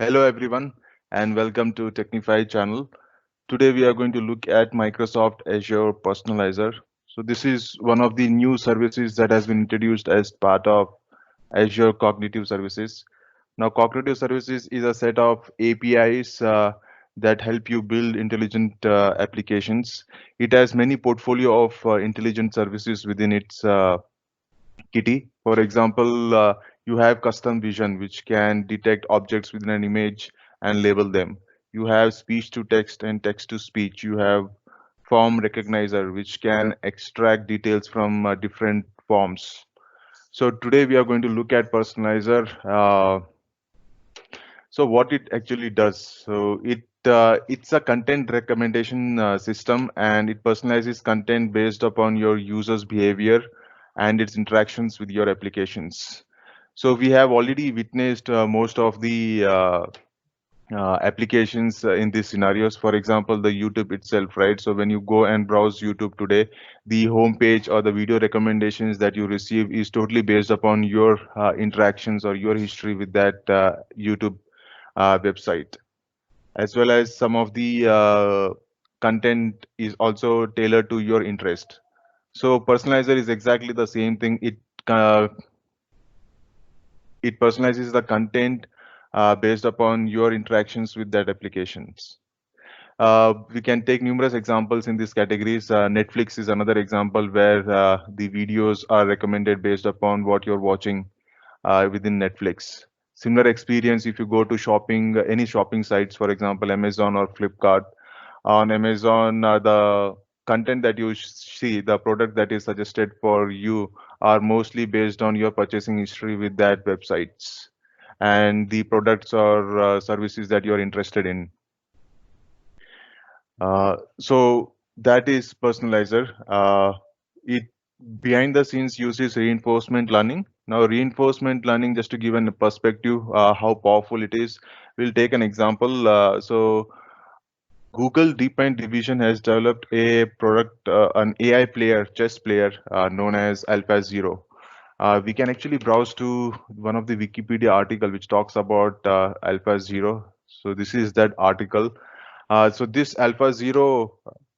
Hello everyone and welcome to Technify channel. Today we are going to look at Microsoft Azure Personalizer. So this is one of the new services that has been introduced as part of Azure Cognitive Services. Now Cognitive Services is a set of APIs that help you build intelligent applications. It has many portfolio of intelligent services within its kitty. For example, you have custom vision, which can detect objects within an image and label them. You have speech to text and text to speech. You have form recognizer, which can extract details from different forms. So today we are going to look at personalizer. So what it actually does, it's a content recommendation system, and it personalizes content based upon your users' behavior and its interactions with your applications. So we have already witnessed most of the applications in these scenarios. For example, the YouTube itself, right? So when you go and browse YouTube today, the homepage or the video recommendations that you receive is totally based upon your interactions or your history with that YouTube website, as well as some of the content is also tailored to your interest. So personalizer is exactly the same thing. It personalizes the content based upon your interactions with that applications. We can take numerous examples in these categories. Netflix is another example where the videos are recommended based upon what you're watching within Netflix. Similar experience if you go to shopping, any shopping sites, for example, Amazon or Flipkart. On Amazon, the content that you see, the product that is suggested for you are mostly based on your purchasing history with that websites and the products or services that you're interested in. So that is personalizer. It behind the scenes uses reinforcement learning. Now, reinforcement learning, just to give a perspective how powerful it is, we'll take an example. Google DeepMind division has developed a product, an AI player, chess player known as AlphaZero. We can actually browse to one of the Wikipedia article which talks about AlphaZero. So this is that article. So this AlphaZero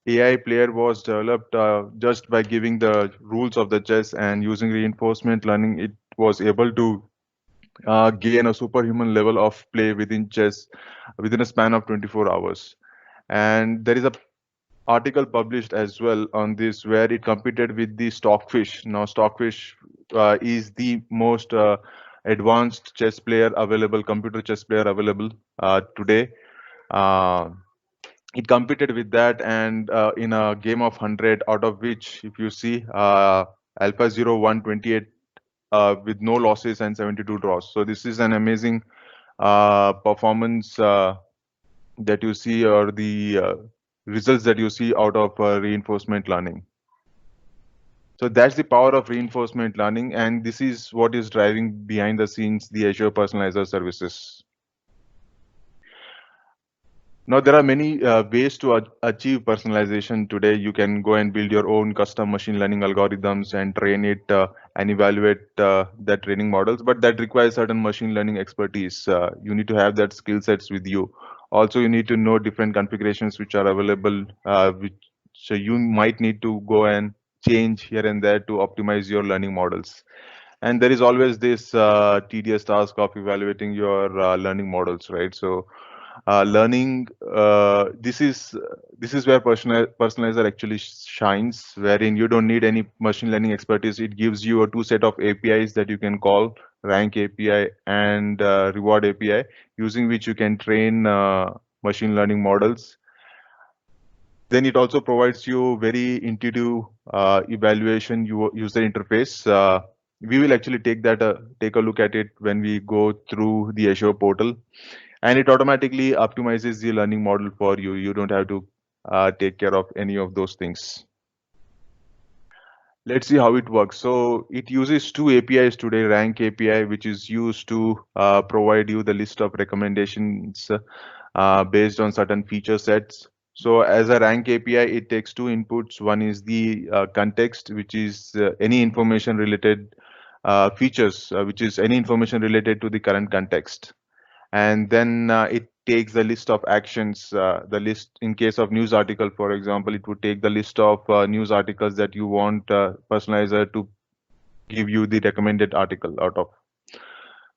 AI player was developed just by giving the rules of the chess and using reinforcement learning. It was able to gain a superhuman level of play within chess within a span of 24 hours. And there is a article published as well on this where it competed with the Stockfish. Now, Stockfish is the most advanced chess player available, computer chess player available today. Uh, it competed with that, and in a game of 100, out of which, if you see, AlphaZero won 28 with no losses and 72 draws. So this is an amazing performance that you see, or the results that you see out of reinforcement learning. So that's the power of reinforcement learning, and this is what is driving behind the scenes the Azure Personalizer services. Now, there are many ways to achieve personalization today. You can go and build your own custom machine learning algorithms and train it and evaluate that training models, but that requires certain machine learning expertise. You need to have that skill sets with you. Also, you need to know different configurations which are available, which so you might need to go and change here and there to optimize your learning models. And there is always this tedious task of evaluating your learning models, right? So learning this is where personalizer actually shines, wherein you don't need any machine learning expertise. It gives you a two set of APIs that you can call, rank API and reward API, using which you can train machine learning models. Then it also provides you very intuitive evaluation user interface. We will actually take a look at it when we go through the Azure portal, and it automatically optimizes the learning model for you. You don't have to take care of any of those things. Let's see how it works. So it uses two APIs today, Rank API, which is used to provide you the list of recommendations based on certain feature sets. So as a Rank API, it takes two inputs. One is the context, which is any information related features, which is any information related to the current context. and then it takes the list of actions. The list, in case of news article, for example, it would take the list of news articles that you want personalizer to give you the recommended article out of.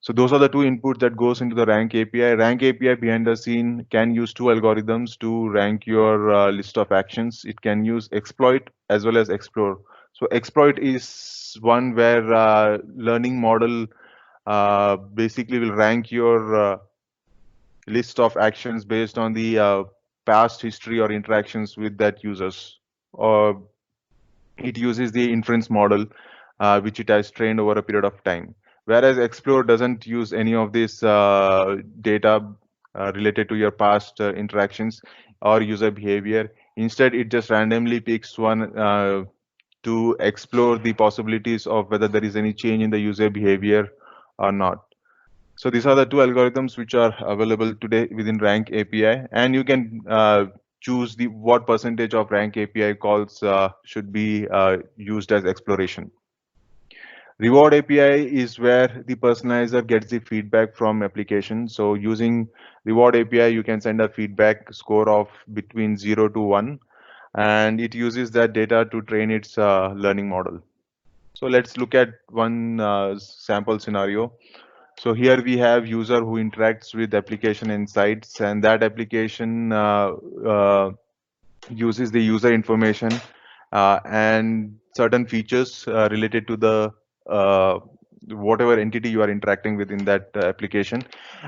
So those are the two inputs that goes into the rank API. Rank API behind the scene can use two algorithms to rank your list of actions. It can use exploit as well as explore. So exploit is one where learning model basically will rank your list of actions based on the past history or interactions with that users. Or it uses the inference model, which it has trained over a period of time. Whereas Explore doesn't use any of this data related to your past interactions or user behavior. Instead, it just randomly picks one to explore the possibilities of whether there is any change in the user behavior or not. So these are the two algorithms which are available today within Rank API, and you can choose the what percentage of Rank API calls should be used as exploration. Reward API is where the personalizer gets the feedback from application. So using Reward API, you can send a feedback score of between 0 to 1, and it uses that data to train its learning model. So let's look at one sample scenario. So here we have user who interacts with application insights, and that application uses the user information and certain features related to the whatever entity you are interacting with in that application,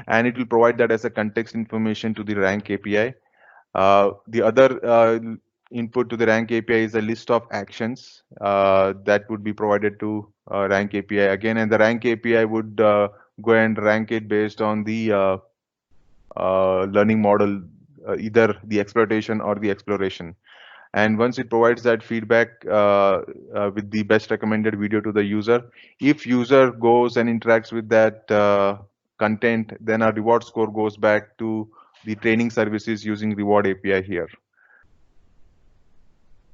and it will provide that as a context information to the rank API. The other input to the rank API is a list of actions that would be provided to rank API again, and the rank API would go and rank it based on the learning model, either the exploitation or the exploration. And once it provides that feedback with the best recommended video to the user, if user goes and interacts with that content, then our reward score goes back to the training services using reward API here.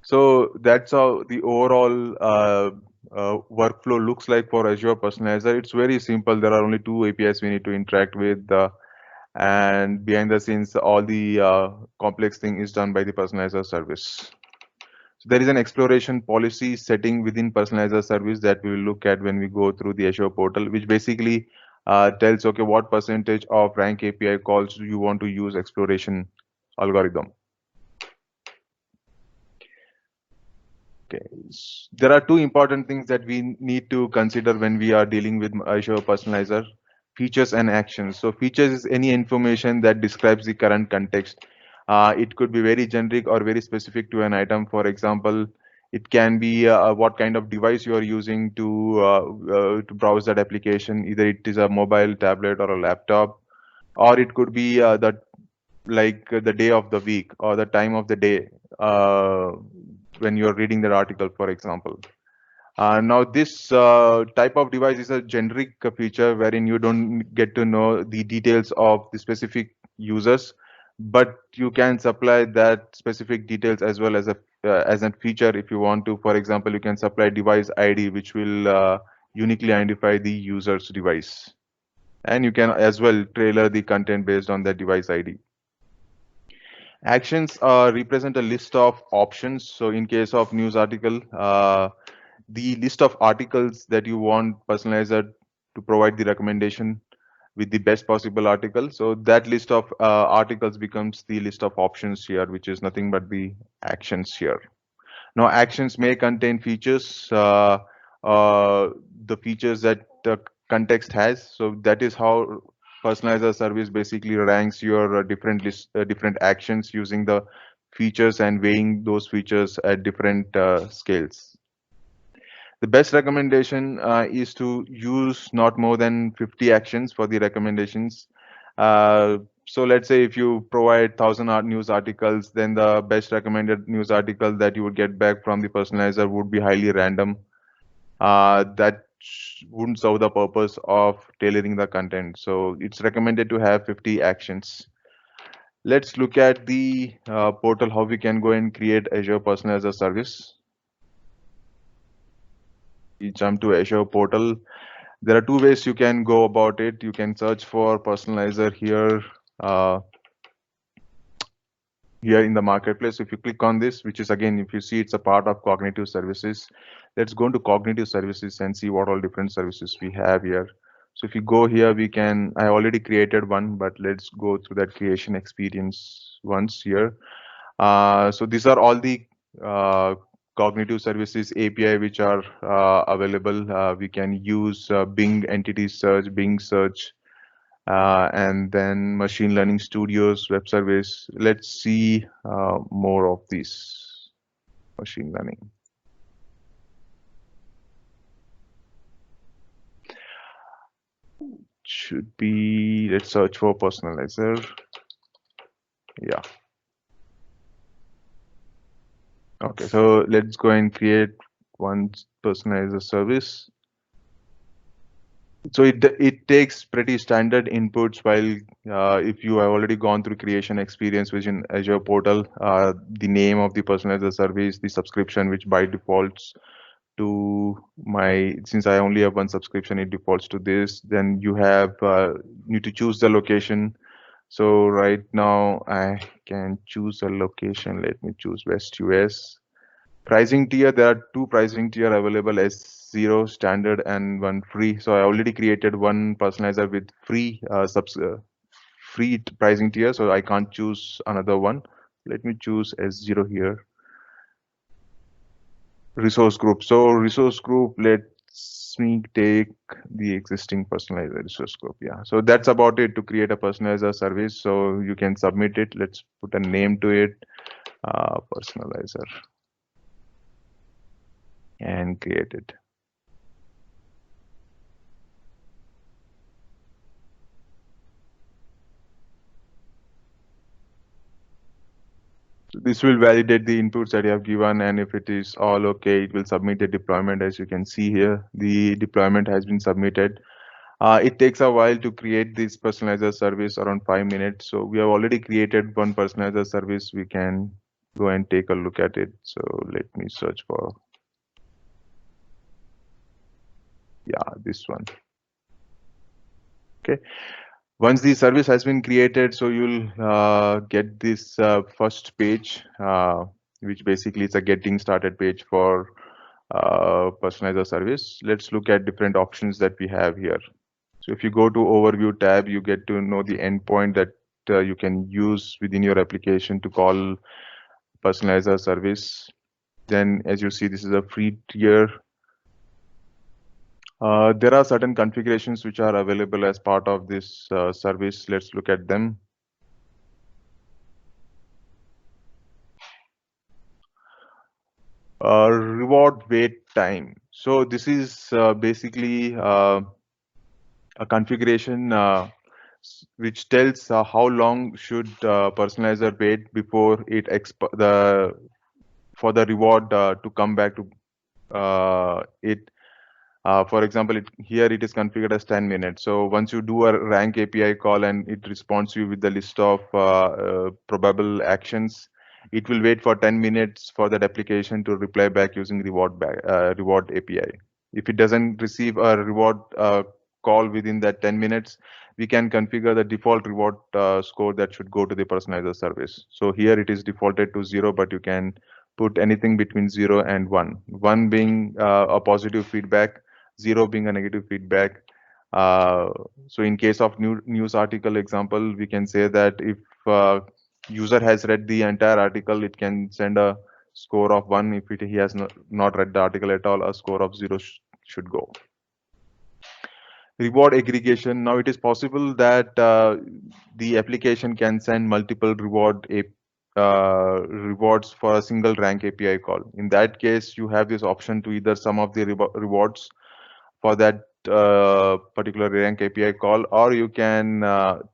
So that's how the overall workflow looks like for Azure Personalizer. It's very simple. There are only two APIs we need to interact with, and behind the scenes, all the complex thing is done by the Personalizer service. So there is an exploration policy setting within Personalizer service that we will look at when we go through the Azure portal, which basically tells, okay, what percentage of rank API calls do you want to use exploration algorithm. Okay, there are two important things that we need to consider when we are dealing with Azure Personalizer: features and actions. So features is any information that describes the current context. It could be very generic or very specific to an item. For example, it can be what kind of device you are using to browse that application. Either it is a mobile, tablet, or a laptop, or it could be the day of the week or the time of the day when you're reading that article, for example. Now, this type of device is a generic feature wherein you don't get to know the details of the specific users, but you can supply that specific details as well as a feature if you want to. For example, you can supply device ID, which will uniquely identify the user's device, and you can as well tailor the content based on that device ID. Actions represent a list of options. So in case of news article, the list of articles that you want Personalizer to provide the recommendation with the best possible article. So that list of articles becomes the list of options here, which is nothing but the actions here. Now, actions may contain features, the features that the context has. So that is how Personalizer service basically ranks your different actions using the features and weighing those features at different scales. The best recommendation is to use not more than 50 actions for the recommendations. So let's say if you provide 1,000 news articles, then the best recommended news article that you would get back from the personalizer would be highly random. That wouldn't serve the purpose of tailoring the content. So it's recommended to have 50 actions. Let's look at the portal, how we can go and create Azure Personalizer service. We jump to Azure portal, There are two ways you can go about it. You can search for personalizer here, here in the marketplace. If you click on this, which is again, if you see, it's a part of cognitive services. Let's go into cognitive services and see what all different services we have here. So if you go here, we can, I already created one, but let's go through that creation experience once here. So these are all the cognitive services API which are available. We can use Bing Entity Search, Bing Search, and then Machine Learning Studios, Web Service. Let's see more of these machine learning. Should be, let's search for personalizer. Yeah. Okay, so let's go and create one personalizer service. So it takes pretty standard inputs while if you have already gone through creation experience within Azure portal, the name of the personalizer service, the subscription, which by defaults to my, since I only have one subscription, it defaults to this. Then you have need to choose the location. So right now I can choose a location. Let me choose West US. Pricing tier, there are two pricing tier available as 0 standard and one free. So I already created one personalizer with free free pricing tier, so I can't choose another one. Let me choose S0 here. Resource group. So resource group, let's me take the existing personalizer resource group. Yeah, so that's about it to create a personalizer service. So you can submit it. Let's put a name to it, personalizer, and create it. This will validate the inputs that you have given, and if it is all okay, it will submit the deployment. As you can see here, the deployment has been submitted. It takes a while to create this personalizer service, around 5 minutes. So we have already created one personalizer service. We can go and take a look at it. So let me search for, yeah, this one. Okay. Once the service has been created, so you'll get this first page, which basically is a getting started page for personalizer service. Let's look at different options that we have here. So if you go to overview tab, you get to know the endpoint that you can use within your application to call personalizer service. Then as you see, this is a free tier. There are certain configurations which are available as part of this service. Let's look at them. Reward wait time. So this is basically a configuration which tells how long should personalizer wait before it for the reward to come back to it. For example, here it is configured as 10 minutes. So once you do a rank API call and it responds you with the list of probable actions, it will wait for 10 minutes for that application to reply back using reward API. If it doesn't receive a reward call within that 10 minutes, we can configure the default reward score that should go to the personalizer service. So here it is defaulted to 0, but you can put anything between 0 and 1. 1 being a positive feedback, 0 being a negative feedback. So in case of news article example, we can say that if user has read the entire article, it can send a score of 1. If he has not read the article at all, a score of 0 should go. Reward aggregation. Now it is possible that the application can send multiple rewards for a single rank API call. In that case, you have this option to either sum of the rewards for that particular rank API call, or you can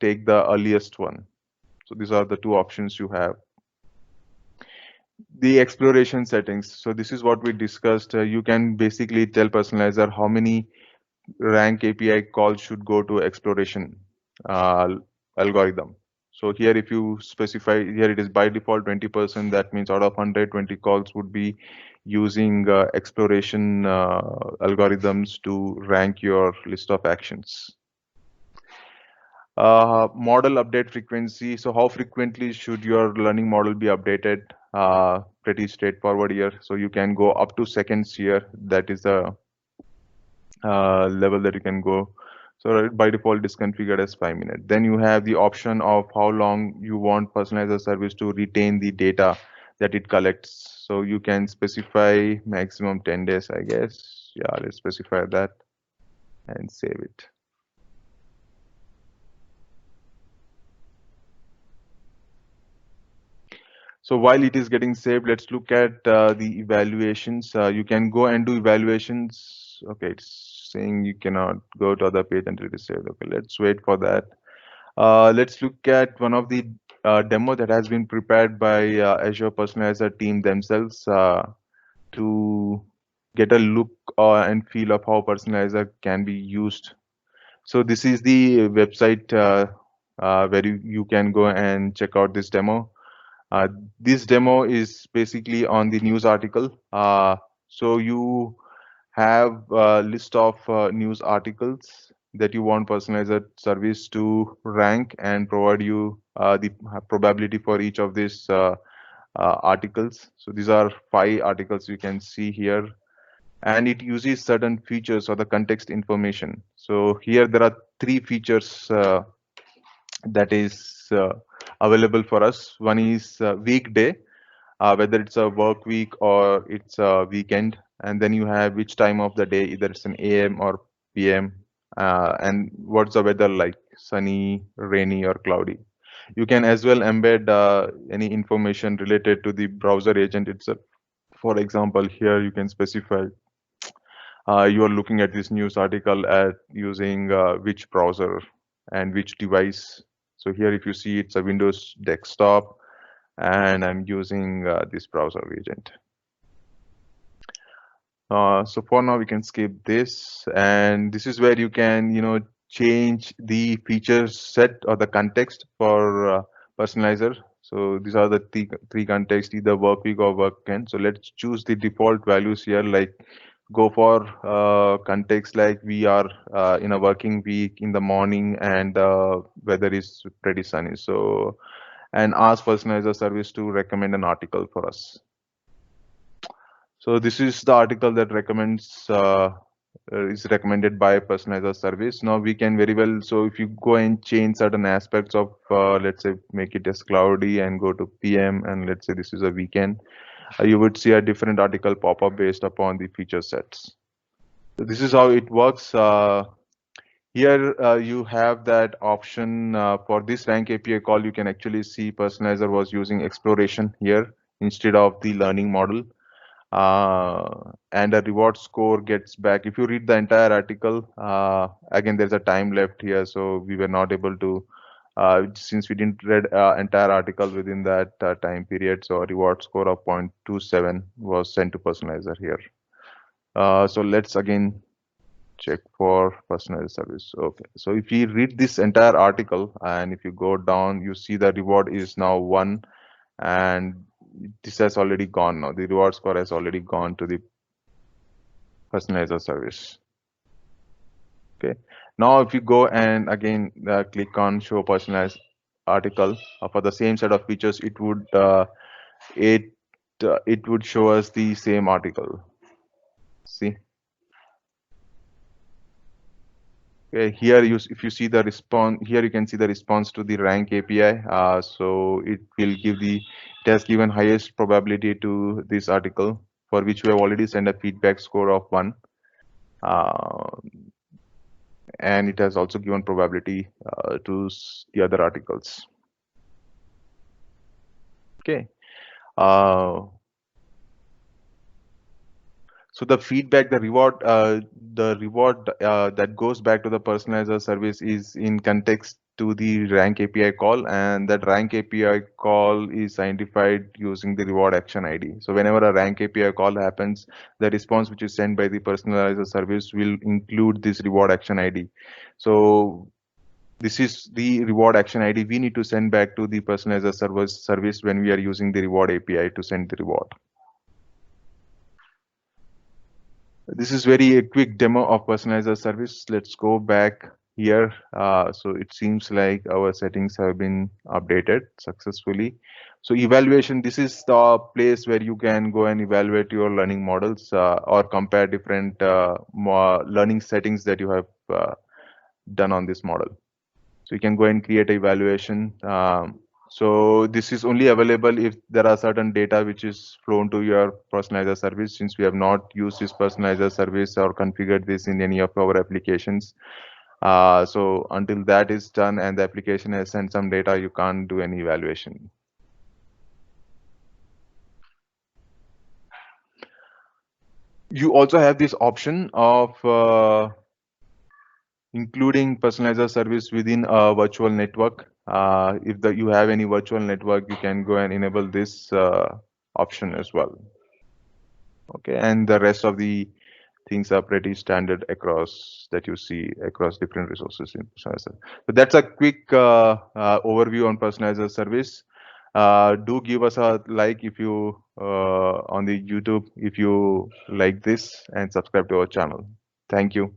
take the earliest one. So these are the two options you have. The exploration settings. So this is what we discussed. You can basically tell personalizer how many rank API calls should go to exploration algorithm. So here, if you specify, here it is by default 20%. That means out of 120 calls would be using exploration algorithms to rank your list of actions. Model update frequency. So how frequently should your learning model be updated? Pretty straightforward here. So you can go up to seconds here. That is the level that you can go. So by default, it's configured as 5 minutes. Then you have the option of how long you want personalized service to retain the data that it collects. So you can specify maximum 10 days, I guess. Yeah, let's specify that and save it. So while it is getting saved, let's look at the evaluations. You can go and do evaluations. Okay, it's saying you cannot go to other page until it is saved. Okay, let's wait for that. Let's look at one of the demo that has been prepared by Azure Personalizer team themselves to get a look and feel of how Personalizer can be used. So this is the website where you can go and check out this demo. This demo is basically on the news article. So you have a list of news articles that you want personalized service to rank and provide you the probability for each of these articles. So these are 5 articles you can see here, and it uses certain features or the context information. So here there are 3 features that is available for us. One is weekday, whether it's a work week or it's a weekend, and then you have which time of the day, either it's an AM or PM, and what's the weather like, sunny, rainy, or cloudy. You can as well embed any information related to the browser agent itself. For example, here you can specify you are looking at this news article at using which browser and which device. So here, if you see, it's a Windows desktop, and I'm using this browser agent. So for now, we can skip this, and this is where you can, change the feature set or the context for personalizer. So these are the three contexts, either work week or weekend. So let's choose the default values here, like go for context like we are in a working week in the morning and weather is pretty sunny. So, and ask personalizer service to recommend an article for us. So this is the article that is recommended by personalizer service. Now we can very well, so if you go and change certain aspects of, let's say, make it as cloudy and go to PM, and let's say this is a weekend, you would see a different article pop up based upon the feature sets. So this is how it works. Here you have that option for this rank API call. You can actually see personalizer was using exploration here instead of the learning model. And a reward score gets back. If you read the entire article, again, there's a time left here, so we were not able to, since we didn't read entire article within that time period, so a reward score of 0.27 was sent to personalizer here. So let's again check for personalized service. Okay, so if you read this entire article and if you go down, you see the reward is now 1, and this has already gone now. The reward score has already gone to the personalizer service. Okay, now if you go and again click on show personalized article for the same set of features, it would it would show us the same article. See. Okay, here if you see the response, here you can see the response to the rank API. So it will give it has given highest probability to this article, for which we have already sent a feedback score of 1. And it has also given probability to the other articles. Okay. So the feedback, the reward that goes back to the personalizer service is in context to the rank API call, and that rank API call is identified using the reward action ID. So whenever a rank API call happens, the response which is sent by the personalizer service will include this reward action ID. So this is the reward action ID we need to send back to the personalizer service when we are using the reward API to send the reward. This is very a quick demo of personalizer service. Let's go back here. So it seems like our settings have been updated successfully. So evaluation, this is the place where you can go and evaluate your learning models or compare different learning settings that you have done on this model. So you can go and create an evaluation. So this is only available if there are certain data which is flown to your personalizer service. Since we have not used this personalizer service or configured this in any of our applications. So until that is done and the application has sent some data, you can't do any evaluation. You also have this option of including personalizer service within a virtual network. If you have any virtual network, you can go and enable this option as well. Okay, and the rest of the things are pretty standard across that you see across different resources in personalizer. So that's a quick overview on personalizer service. Do give us a like if you on the YouTube if you like this and subscribe to our channel. Thank you.